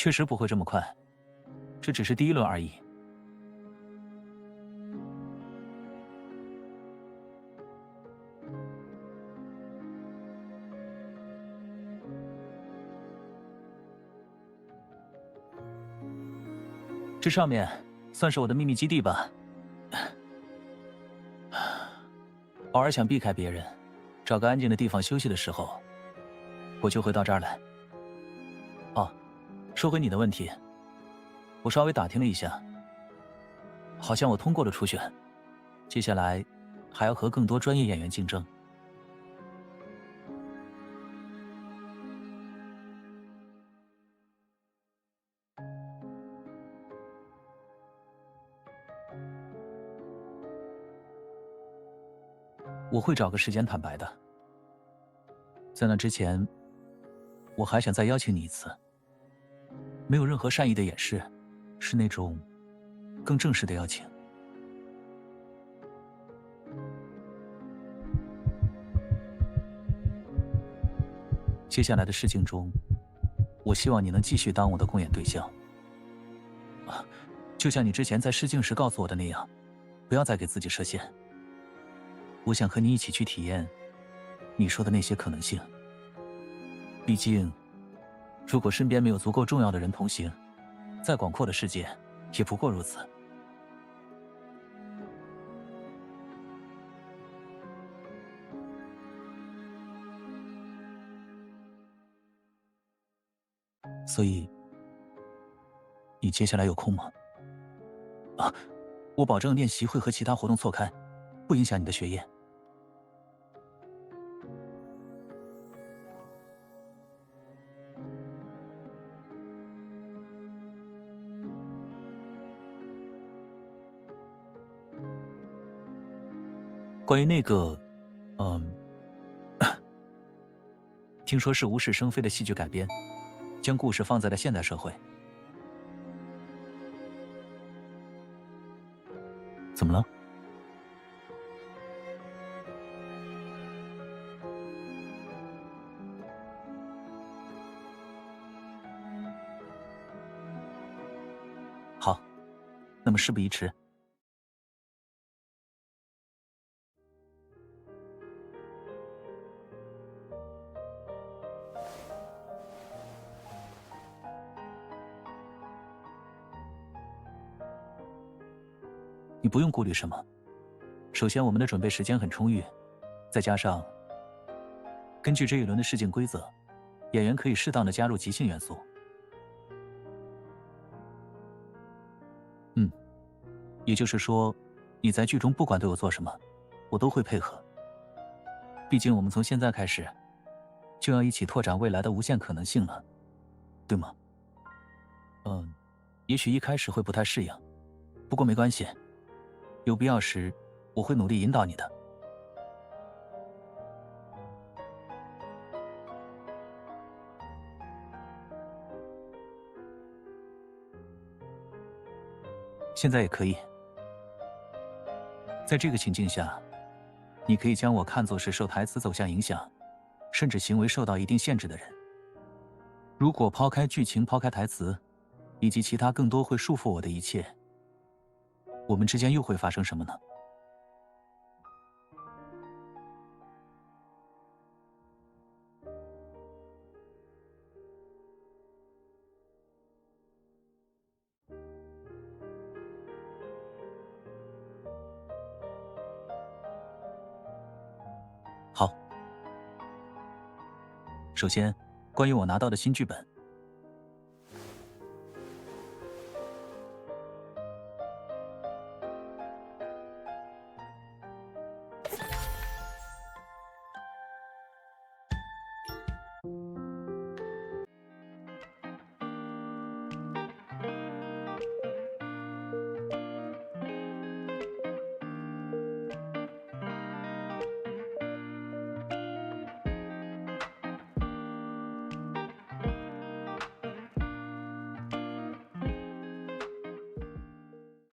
确实不会这么快，这只是第一轮而已。这上面算是我的秘密基地吧。偶尔想避开别人，找个安静的地方休息的时候，我就会到这儿来。哦，说回你的问题，我稍微打听了一下，好像我通过了初选，接下来还要和更多专业演员竞争。我会找个时间坦白的，在那之前，我还想再邀请你一次，没有任何善意的掩饰，是那种更正式的邀请。接下来的事情中，我希望你能继续当我的公演对象。就像你之前在试镜时告诉我的那样，不要再给自己设限。我想和你一起去体验你说的那些可能性。毕竟，如果身边没有足够重要的人同行，再广阔的世界也不过如此。所以，你接下来有空吗？啊，我保证练习会和其他活动错开，不影响你的学业。关于那个，嗯，听说是无事生非的戏剧改编，将故事放在了现代社会。怎么了？好，那么事不宜迟。你不用顾虑什么。首先，我们的准备时间很充裕，再加上根据这一轮的试镜规则，演员可以适当的加入即兴元素。嗯，也就是说，你在剧中不管对我做什么，我都会配合。毕竟我们从现在开始，就要一起拓展未来的无限可能性了，对吗？也许一开始会不太适应，不过没关系，有必要时，我会努力引导你的。现在也可以。在这个情境下，你可以将我看作是受台词走向影响，甚至行为受到一定限制的人。如果抛开剧情、抛开台词，以及其他更多会束缚我的一切，我们之间又会发生什么呢？好，首先，关于我拿到的新剧本，